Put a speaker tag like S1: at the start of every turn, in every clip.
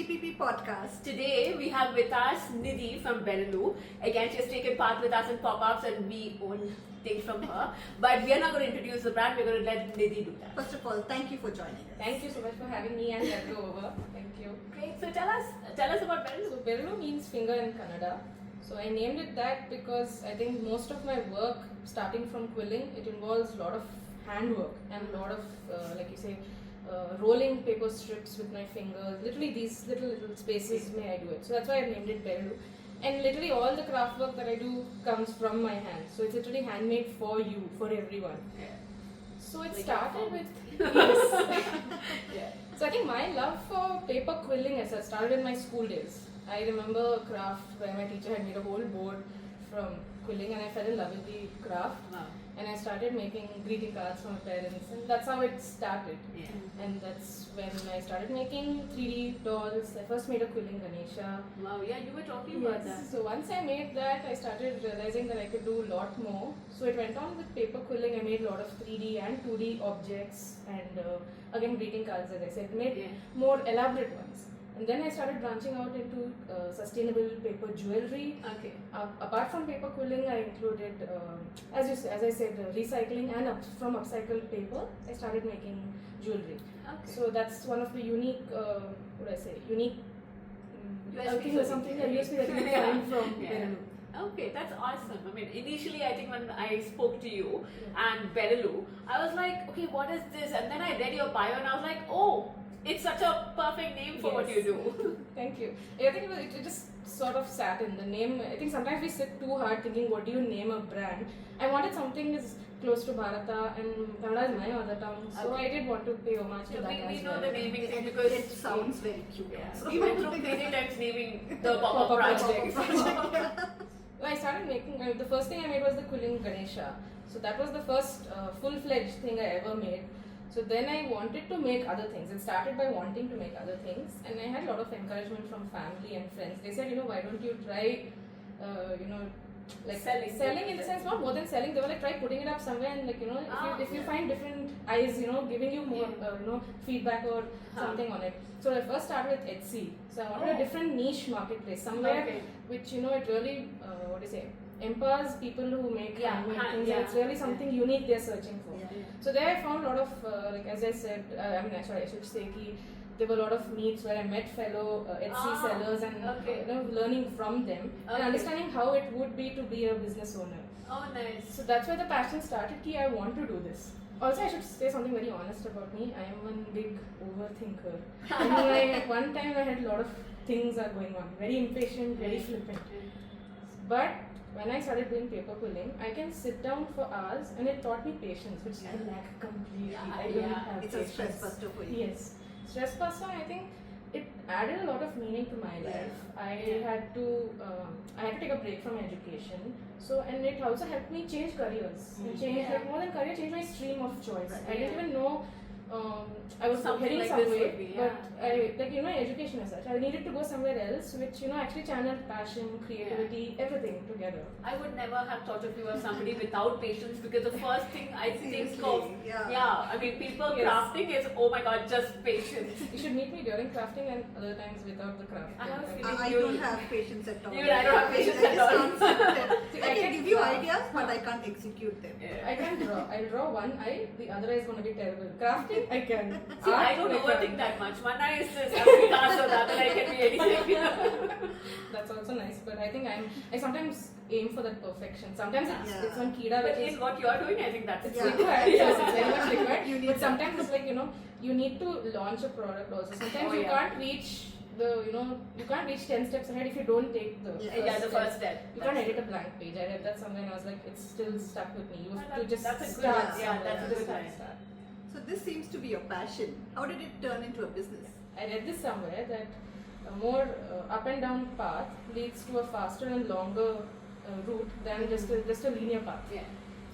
S1: TPP podcast.
S2: Today we have with us Nidhi from BERALU. Again, she has taken part with us in pop-ups and we own things from her. But we are not going to introduce the brand, we're going to let Nidhi do that.
S1: First of all, thank you for joining us.
S3: Thank you so much for having me and Nidhi over. Thank you.
S2: Great, so tell us about BERALU.
S3: So BERALU means finger in Kannada. So I named it that because I think most of my work, starting from quilling, it involves a lot of handwork and a lot of, like you say, rolling paper strips with my fingers. Literally these little spaces may I do it. So that's why I named it BERALU. And literally all the craft work that I do comes from my hands. So it's literally handmade for you, for everyone.
S2: Yeah.
S3: So it started with yes. Yeah. So I think my love for paper quilling as started in my school days. I remember a craft where my teacher had made a whole board from quilling and I fell in love with the craft.
S2: Wow.
S3: And I started making greeting cards for my parents and that's how it started.
S2: Yeah.
S3: And that's when I started making 3D dolls. I first made a quilling Ganesha.
S2: Wow, yeah, you were talking about that.
S3: So once I made that, I started realizing that I could do a lot more. So it went on with paper quilling. I made a lot of 3D and 2D objects and again greeting cards, as I said, made more elaborate ones. And then I started branching out into sustainable paper jewelry.
S2: Okay.
S3: Apart from paper quilling, I included, as I said, recycling and from upcycled paper, I started making jewelry.
S2: Okay.
S3: So that's one of the unique, unique
S2: USPs
S3: thing or something, a USP that you can find from BERALU.
S2: Okay, that's awesome. I mean, initially I think when I spoke to you and BERALU, I was like, okay, what is this? And then I read your bio and I was like, oh, it's such a perfect name for what you do.
S3: Thank you. I think it just sort of sat in the name. I think sometimes we sit too hard thinking, what do you name a brand? I wanted something that's close to Bharata and Kannada is my mother tongue. So I did want to pay homage to that as
S2: We know
S3: well.
S2: the naming thing because
S1: it sounds very cute.
S2: Yeah.
S1: Also.
S2: We went through many times naming the pop-up projects.
S3: I started making, the first thing I made was the quilling Ganesha. So that was the first full-fledged thing I ever made. So then I wanted to make other things. It started by wanting to make other things and I had a lot of encouragement from family and friends. They said, why don't you try, like selling in the sense, not more than selling, they were like, try putting it up somewhere and like, if you find different eyes, giving you more, feedback or something on it. So I first started with Etsy. So I wanted a different niche marketplace, somewhere which, it really, empowers people who make handmade things. And it's really something unique they're searching for. So there I found a lot of, as I said, I should say there were a lot of meets where I met fellow Etsy sellers and learning from them and understanding how it would be to be a business owner.
S2: Oh, nice.
S3: So that's where the passion started. I want to do this. Also, I should say something very honest about me. I am one big overthinker. At one time I had a lot of things are going on. Very impatient, very flippant. But when I started doing paper quilling, I can sit down for hours and it taught me patience, which I lack completely. I don't have
S1: it's
S3: patience.
S1: a stress buster for you.
S3: Yes. Stress buster, I think it added a lot of meaning to my life. I had to take a break from education. So, and it also helped me change careers. Like more than career, change my stream of choice. I didn't even know I was heading
S2: like
S3: somewhere,
S2: be,
S3: but my education as such, I needed to go somewhere else, which actually channeled passion, creativity, everything together.
S2: I would never have thought of you as somebody without patience because the first thing I think of, I mean, people crafting is, oh my god, just patience.
S3: You should meet me during crafting and other times without the craft.
S1: I don't have patience at all.
S2: I don't have patience at all.
S1: I can give you ideas, but I can't execute them.
S3: I can draw. I'll draw one eye, the other eye is going to be terrible. Crafting, I can.
S2: See, I don't overthink that much. One eye is this, every task or that, and I can be anything.
S3: That's also nice, but I think I sometimes aim for that perfection. Sometimes it's on Kida,
S2: but in what you're doing, I think that's
S3: required. Yes, it's very much required. But sometimes it's like, you need to launch a product also. Sometimes you can't reach you can't reach 10 steps ahead if you don't take the
S2: first step.
S3: You can't edit a blank page. I read that somewhere and I was like, it's still stuck with me. You have to just
S2: that's
S3: start.
S2: That's a good line.
S1: So this seems to be your passion. How did it turn into a business?
S3: I read this somewhere that a more up and down path leads to a faster and longer route than just a linear path.
S2: Yeah.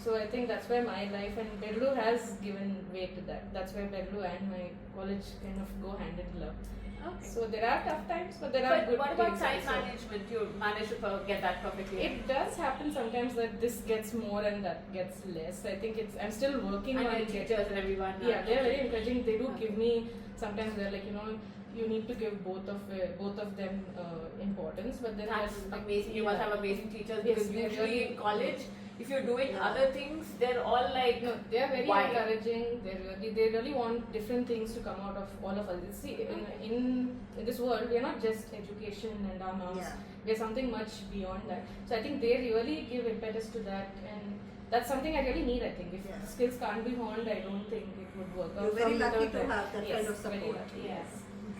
S3: So I think that's where my life and BERALU has given way to that. That's where BERALU and my college kind of go hand in glove.
S2: Okay.
S3: So there are tough times, but there are good
S2: what about
S3: things
S2: time
S3: also.
S2: management? You manage to get that perfectly?
S3: It does happen sometimes that this gets more and that gets less. I think I'm still working on
S2: teachers and everyone.
S3: Yeah, they're very encouraging. They do give me sometimes they're like, you need to give both of them importance. But then
S2: That's
S3: there's, like,
S2: amazing. You must have amazing teachers
S3: Yes,
S2: because
S3: they're
S2: usually
S3: really-
S2: in college, if you're doing
S1: Yeah.
S2: other things, they're all like,
S3: No, they are very
S2: why?
S3: encouraging. They really want different things to come out of all of us. See, in this world, we are not just education and our marks.
S1: Yeah.
S3: We are something much beyond that. So I think they really give impetus to that, and that's something I really need. I think if
S1: Yeah.
S3: skills can't be honed, I don't think it would work out.
S1: You're very
S3: from
S1: lucky
S3: without
S1: to
S3: that.
S1: have that
S3: Yes,
S1: kind of
S3: very
S1: support.
S3: lucky,
S2: Yes.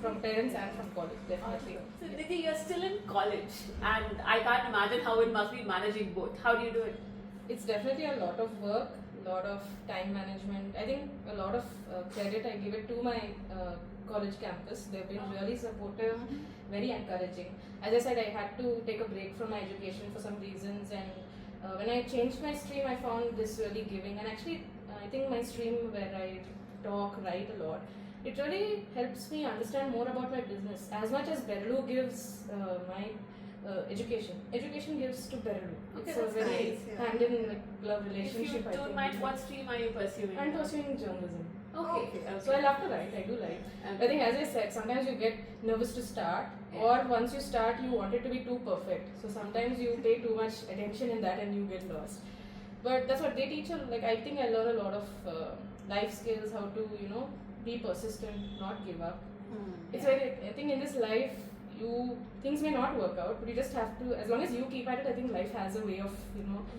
S3: from parents and from college, definitely.
S2: So Nidhi, you're still in college, and I can't imagine how it must be managing both. How do you do it?
S3: It's definitely a lot of work, a lot of time management. I think a lot of credit I give it to my college campus. They've been really supportive, very encouraging. As I said, I had to take a break from my education for some reasons, and when I changed my stream, I found this really giving. And actually, I think my stream where I talk, write a lot, it really helps me understand more about my business. As much as BERALU gives my education gives to BERALU.
S2: Okay,
S3: It's a
S2: that's
S3: very
S2: nice,
S1: yeah.
S3: hand in like glove
S2: If
S3: relationship.
S2: you
S3: I
S2: don't
S3: think.
S2: mind, what stream are you pursuing?
S3: I'm pursuing journalism.
S2: Okay.
S1: Okay.
S3: So I love to write. I do write. I think, as I said, sometimes you get nervous to start,
S2: Yeah.
S3: or once you start, you want it to be too perfect. So sometimes you pay too much attention in that, and you get lost. But that's what they teach. Like, I think I learn a lot of life skills, how to be persistent, not give up. It's very. I think in this life, things may not work out, but you just have to. As long as you keep at it, I think life has a way of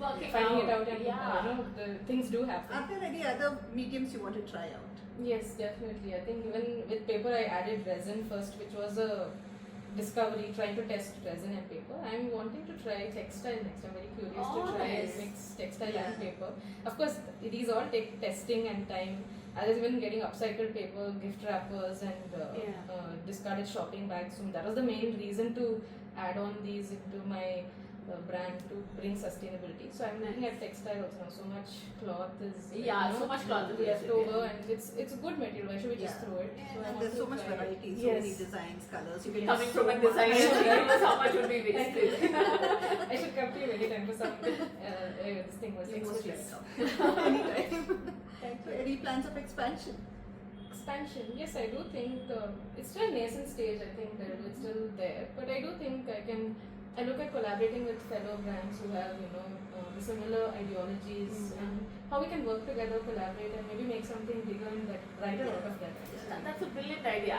S2: Working
S3: finding it
S2: out,
S3: out, and
S2: yeah.
S3: the things do happen.
S1: Are there any other mediums you want to try out?
S3: Yes, definitely. I think even with paper, I added resin first, which was a discovery, trying to test resin and paper. I'm wanting to try textile next. I'm very curious to try
S2: Nice.
S3: mix textile
S1: Yeah.
S3: and paper. Of course, these all take testing and time. I was even getting upcycled paper, gift wrappers, and discarded shopping bags. So that was the main reason to add on these into my brand to bring sustainability. So I'm looking at textile also now. So much cloth is
S2: So much cloth is
S3: left
S2: wasted,
S3: over,
S2: yeah.
S3: and it's a good material. Why should we just
S1: Yeah.
S3: throw it? So I
S1: And
S3: want
S1: there's
S3: to
S1: so much
S3: try it.
S1: variety, so
S3: Yes.
S1: many designs, colors. You can
S2: Coming
S1: use
S2: from
S1: so
S2: a designer,
S1: much.
S2: who knows how much would be wasted.
S3: I should come to you anytime for some. This thing was
S1: You're most
S3: express.
S1: welcome. Anytime. So any plans of expansion?
S3: Expansion, yes, I do think it's still nascent stage. I think that it's still there, but I do think I look at collaborating with fellow brands who have the similar ideologies, and how we can work together, collaborate, and maybe make something bigger and brighter out of that.
S2: That's a brilliant idea.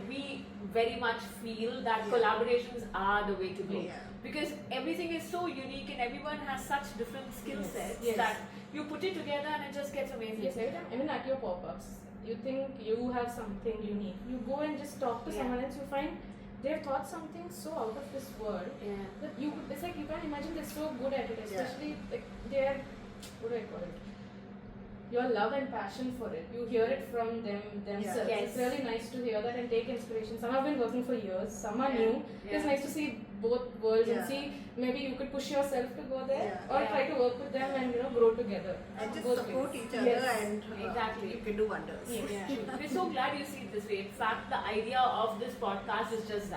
S2: We very much feel that collaborations are the way to go.
S1: Yeah.
S2: Because everything is so unique and everyone has such different skill
S3: Yes,
S2: sets
S3: yes.
S2: that you put it together and it just gets amazing.
S3: Yes, every time, even at your pop-ups, you think you have something unique. You go and just talk to
S2: Yeah.
S3: someone else, you find they've thought something so out of this world
S2: Yeah.
S3: that it's like you can't imagine they're so good at it, especially like they're, what do I call it? Your love and passion for it. You hear it from themselves.
S2: Yes.
S3: It's really nice to hear that and take inspiration. Some have been working for years, some are
S2: Yeah.
S3: new.
S2: Yeah.
S3: It's nice to see both worlds and
S1: Yeah.
S3: see maybe you could push yourself to go there,
S1: Yeah.
S3: or
S2: Yeah.
S3: try to work with them and grow together.
S1: And just
S3: Both
S1: support
S3: ways.
S1: each other,
S3: Yes.
S1: and
S2: Exactly.
S1: you can do wonders.
S3: Yes.
S2: Yeah. We're so glad you see it this way. In fact, the idea of this podcast is just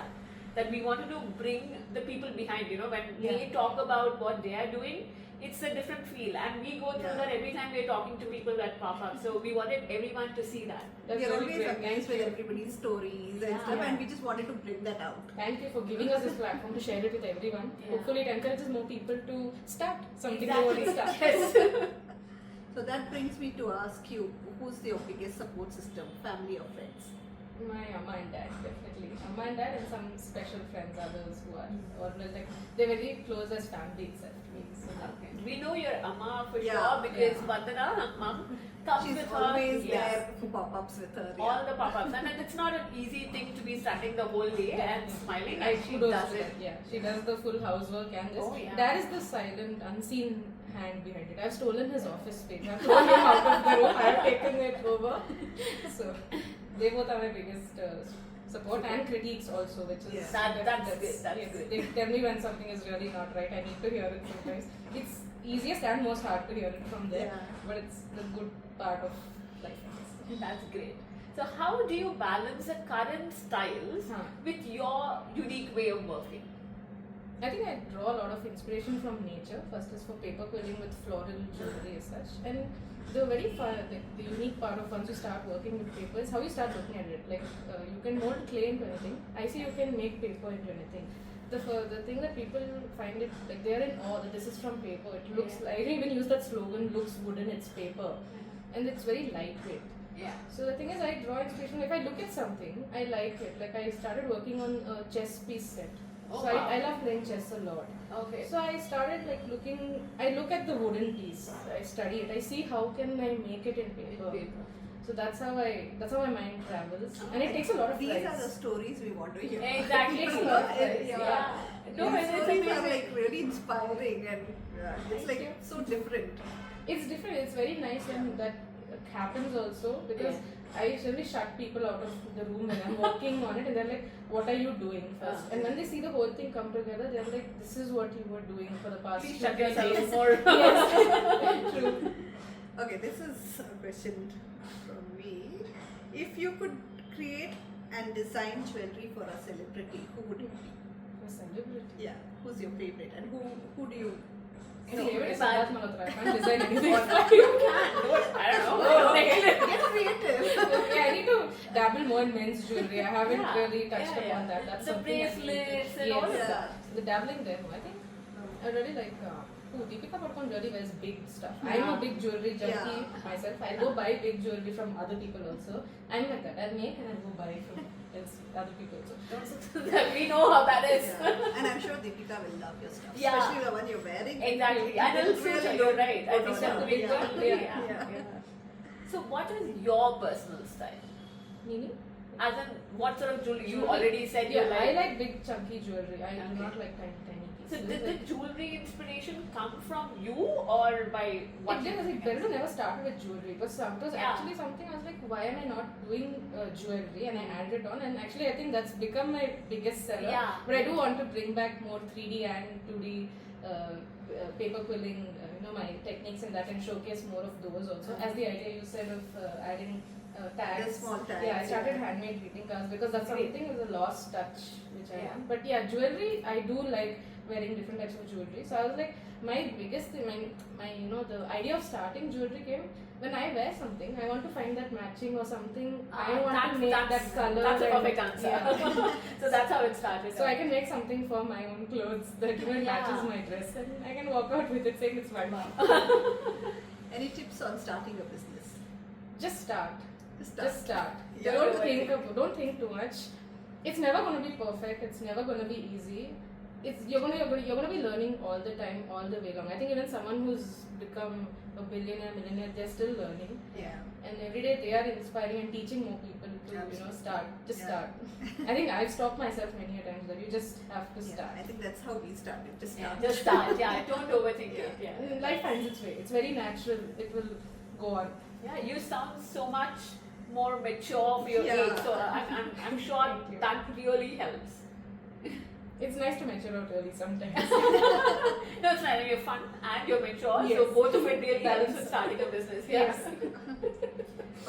S2: that we wanted to bring the people behind, when they
S3: Yeah.
S2: talk about what they are doing, it's a different feel. And we go through
S1: Yeah.
S2: that every time we're talking to people at pop-up. So we wanted everyone to see that.
S3: That's
S1: We are
S3: really
S1: always
S3: great.
S1: amazed with everybody's stories and
S2: Yeah.
S1: stuff, and we just wanted to bring that out.
S3: Thank you for giving us this platform to share it with everyone.
S2: Yeah.
S3: Hopefully, it encourages more people to start something they want
S2: Exactly.
S3: to start.
S1: So that brings me to ask you, who's your biggest support system, family or friends?
S3: My Amma and Dad, definitely. Amma and Dad, and some special friends, others who are, or like, they're very close as family itself to me. So
S2: Okay. We know your Amma for
S1: Yeah,
S2: sure because
S3: yeah.
S2: Vandana, mom, comes
S1: She's
S2: with her.
S1: always
S2: Yeah.
S1: there for pop-ups with her.
S2: All the pop-ups, and it's not an easy thing to be standing the whole day and smiling, and she
S3: kudos
S2: does
S3: to
S2: it.
S3: that. Yeah, she does the full housework and this.
S2: Oh, yeah.
S3: Dad is the silent, unseen hand behind it. I've stolen his office space. I've thrown him out of the room. I've taken it over. So they both are my biggest support and critiques also, which is
S1: Yeah.
S2: That's good, that's
S3: yes,
S2: good.
S3: They tell me when something is really not right. I need to hear it sometimes. It's easiest and most hard to hear it from there,
S1: Yeah.
S3: but it's the good part of life. I guess.
S2: That's great. So how do you balance the current styles
S3: Huh.
S2: with your unique way of working?
S3: I think I draw a lot of inspiration from nature. First is for paper quilling with floral jewelry as such. And the very the unique part of once you start working with paper is how you start looking at it. Like you can mold clay into anything. I see you can make paper into anything. The thing that people find it, like they're in awe that this is from paper. It looks, I even use that slogan, looks wooden, it's paper. And it's very lightweight.
S2: Yeah.
S3: So the thing is, I draw inspiration. If I look at something, I like it. Like I started working on a chess piece set.
S2: Oh,
S3: So
S2: wow.
S3: I love playing chess a lot.
S2: Okay.
S3: So I started like looking, I look at the wooden piece, I study it, I see how can I make it in paper. So that's how my mind travels, and it takes a lot of
S1: These
S3: pride.
S1: are the stories we want to hear.
S2: Exactly.
S3: It takes a lot of pride.
S2: Yeah. No,
S1: These
S2: it's
S1: stories are
S2: amazing.
S1: like really inspiring and it's
S3: Thank
S1: like
S3: you.
S1: so different.
S3: It's different. It's very nice when that happens also, because I usually shut people out of the room when I'm working on it, and they're like, "What are you doing first?" And when they see the whole thing come together, they're like, "This is what you were doing for the past
S2: Please
S3: 2
S2: shut
S3: days."
S2: yourself more.
S3: Yes, true.
S1: Okay, this is a question from me. If you could create and design jewelry for a celebrity, who would it be?
S3: A celebrity.
S1: Yeah, who's your favorite and who do you
S3: No,
S1: see?
S3: favorite is
S2: bad.
S3: Siddharth Malhotra. I can't design anything.
S2: You can. I don't know.
S1: Get creative.
S3: Okay, I need to dabble more in men's jewelry. I haven't
S2: Yeah,
S3: really touched
S2: yeah,
S3: upon
S2: yeah.
S3: that. That's
S2: The
S3: something I need to-
S2: bracelets and
S3: yes.
S2: all of
S1: Yeah.
S2: that.
S3: The dabbling there, I think I really like. Deepika Padukone really wears big stuff. I'm a
S2: Yeah.
S3: big jewelry junkie
S1: Yeah.
S3: myself. I'll go buy big jewelry from other people also. I'm like that. I'll make and I'll go buy from other people also.
S2: We know how that is.
S1: Yeah. And I'm sure Deepika will love your stuff,
S2: Yeah.
S1: especially the one you're wearing.
S2: Exactly. And it'll suit you. You're right. I think that's the big
S1: Yeah.
S2: one.
S1: Yeah.
S2: So, what is your personal style?
S3: Meaning?
S2: As in, what sort of jewelry? You already said you
S3: Yeah,
S2: like.
S3: I like big chunky jewelry. I do
S2: Okay.
S3: not like tiny
S2: So,
S3: pieces.
S2: did the jewelry inspiration come from you or by what?
S3: It did. Like, Beru never started with jewelry. It was
S2: Yeah.
S3: actually something I was like, why am I not doing jewelry? And I added it on. And actually, I think that's become my biggest seller.
S2: Yeah.
S3: But I do want to bring back more 3D and 2D paper quilling, my techniques in that, and showcase more of those also. As the idea you said of adding tags.
S1: The small tags,
S3: Yeah, I started
S1: yeah.
S3: handmade greeting cards because that's something with a lost touch which I
S2: Yeah.
S3: want. But yeah, jewelry, I do like wearing different types of jewelry. So I was like, my biggest thing, my the idea of starting jewelry came when I wear something, I want to find that matching or something. I want to make that color.
S2: That's a
S3: and-
S2: perfect answer.
S3: Yeah.
S2: So that's how it started.
S3: So I can make something for my own clothes that matches
S2: Yeah.
S3: my dress, and I can walk out with it saying it's fine.
S1: Any tips on starting a business?
S3: Just start.
S1: Just
S3: Just start.
S1: Yeah.
S3: Don't think too much. It's never going to be perfect. It's never going to be easy. You're gonna be learning all the time, all the way long. I think even someone who's become a billionaire, millionaire, they're still learning,
S1: Yeah.
S3: and every day they are inspiring and teaching more people to
S1: Absolutely.
S3: start. Just
S1: Yeah.
S3: start. I think I've stopped myself many a times that you just have to
S1: Yeah,
S3: start.
S1: I think that's how we started. Just
S2: Yeah,
S1: start.
S2: just start. Yeah, don't overthink it.
S1: Yeah.
S3: And life finds its way. It's very natural. It will go on.
S2: Yeah, you sound so much more mature for your
S1: Yeah.
S2: age. So I'm sure
S3: Thank you.
S2: that really helps.
S3: It's nice to mature out early sometimes.
S2: No, it's not. You're fun and you're mature. So
S3: Yes.
S2: both of it really helps
S3: Balance.
S2: with starting a business.
S3: Yes.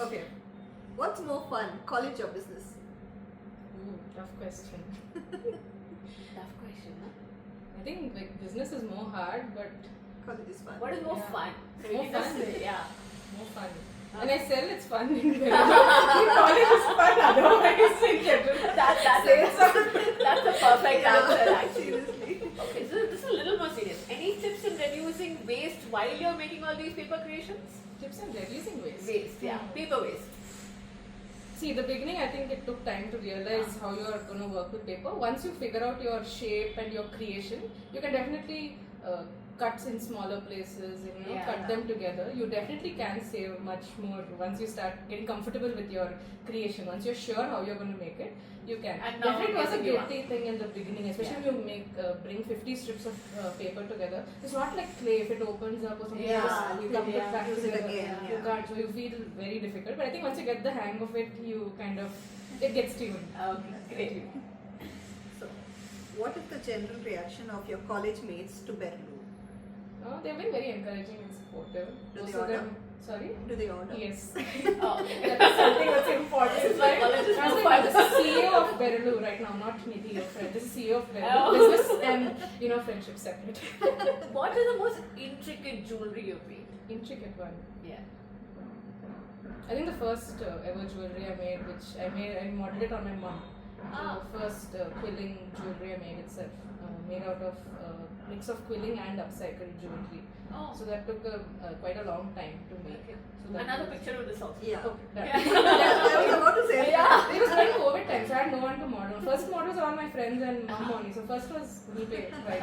S1: Okay. What's more fun, college or business?
S3: Ooh, tough question.
S2: Tough question. Huh?
S3: I think like business is more hard, but
S1: College is fun.
S2: What is more
S3: Yeah.
S2: fun? So
S3: More
S2: you can just
S3: fun.
S2: say, yeah.
S3: more fun. And I sell it's fun. College is fun, otherwise in general.
S2: That's the perfect answer, actually.
S1: Seriously.
S2: Okay, so this is a little more serious. Any tips in reducing waste while you're making all these paper creations?
S3: Tips and reducing waste.
S2: Waste, yeah. Paper waste.
S3: See, the beginning, I think it took time to realize how you are going to work with paper. Once you figure out your shape and your creation, you can definitely cuts in smaller places,
S2: Yeah.
S3: cut them together. You definitely can save much more once you start getting comfortable with your creation. Once you're sure how you're going to make it, you can.
S2: And now
S3: Definitely it was a
S2: basically
S3: guilty thing in the beginning, especially when you bring 50 strips of paper together. It's not like clay. If it opens up or something,
S1: Yeah,
S3: just
S1: you
S3: come
S1: can
S3: put back
S1: use it
S3: together.
S1: again,
S3: You
S1: yeah.
S3: can't. So you feel very difficult. But I think once you get the hang of it, you kind of it gets to you.
S2: Okay, great.
S1: So, what is the general reaction of your college mates to BERALU?
S3: They've been very encouraging and supportive.
S1: Do
S3: Most
S1: they
S3: of
S1: order?
S3: them. Sorry?
S1: Do they order?
S3: Yes.
S2: Oh.
S3: That's something that's important.
S2: This is my college is
S3: I was
S2: profile.
S3: like, this is CEO of BERALU right now, not Nidhi, your friend. This is CEO of BERALU.
S2: Oh.
S3: Business and, friendship separate.
S2: What is the most intricate jewelry you've made?
S3: Intricate one.
S2: Yeah.
S3: I think the first ever jewelry I made, I modeled it on my mom.
S2: Ah.
S3: The first quilling jewelry I made itself, made out of mix of quilling and upcycled jewelry.
S2: Oh.
S3: So that took quite a long time to make.
S2: Okay.
S3: So that
S2: Another
S3: was-
S2: picture of this also.
S1: Yeah.
S3: Okay, done.
S2: Yeah.
S1: Yeah, I was about to say.
S2: Yeah.
S3: It was during COVID time, so I had no one to model. First models were all my friends and mom only. So first was me pay, right?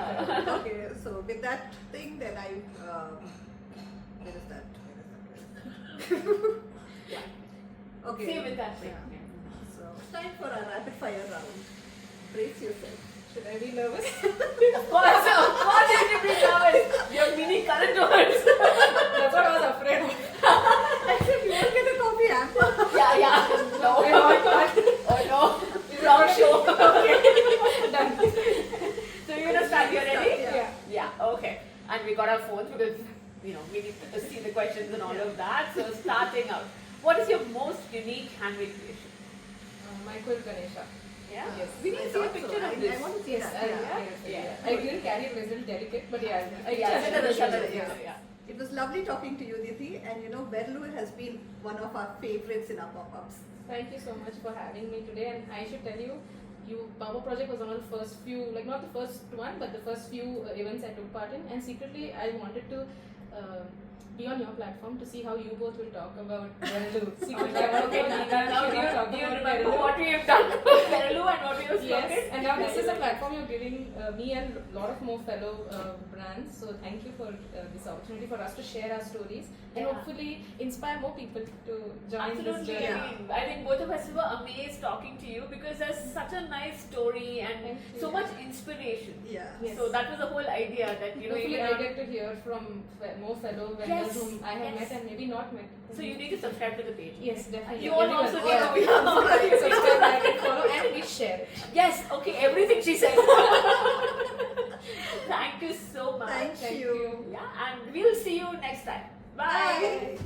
S1: Okay, so with that thing, then I. Where is that?
S2: Yeah.
S1: Okay.
S2: Same with that thing.
S1: Yeah. So time for a rapid fire round. Brace yourself.
S3: Should I be nervous?
S2: Of course, you should be nervous. You're mini current words.
S3: That's what I was afraid of.
S1: Except you won't get a coffee hamper.
S2: Yeah. No. Oh no. Wrong show. Okay.
S3: Done.
S2: So you're gonna start. You ready?
S3: Yeah.
S2: Yeah. Okay. And we got our phones because we need to see the questions and all of that. So starting out, what is your most unique handmade creation?
S3: My quill Ganesha.
S2: Yeah.
S3: Yes.
S2: We need to see a picture of this.
S1: I want to see
S3: Yes,
S1: that.
S2: Yeah.
S3: I didn't carry it, it was a little delicate, but yeah.
S2: Yeah.
S1: It was lovely talking to you, Nidhi, and BERALU has been one of our favorites in our pop-ups.
S3: Thank you so much for having me today, and I should tell you, Power Project was one of the first few, like not the first one, but the first few events I took part in, and secretly I wanted to be on your platform to see how you both will talk about BERALU. Secretly, I want to
S2: Okay, now do you remember what we have done with BERALU and what we have spoken?
S3: Yes, and now this is a platform you're giving me and a lot of more fellow brands. So thank you for this opportunity for us to share our stories and
S2: Yeah.
S3: hopefully inspire more people to join this
S2: Absolutely.
S3: journey.
S1: Yeah.
S2: I think both of us were amazed talking to you because there's such a nice story and
S3: Thank you.
S2: so much inspiration.
S1: Yeah.
S3: Yes.
S2: So that was the whole idea that
S3: Hopefully
S2: even
S3: I
S2: on-
S3: get to hear from more fellow vendors
S2: Yes,
S3: whom I have
S2: yes.
S3: met and maybe not met.
S2: So you need to subscribe to the page.
S3: Yes, definitely.
S2: You all
S3: Everyone.
S2: also
S3: Yeah.
S2: need to be
S3: Subscribe, like, and follow, and please share it.
S2: Yes, okay, everything she said. Thank you so much.
S1: Thank
S3: Thank
S1: you.
S3: you.
S2: Yeah, and we'll see you next time. Bye.
S1: Bye.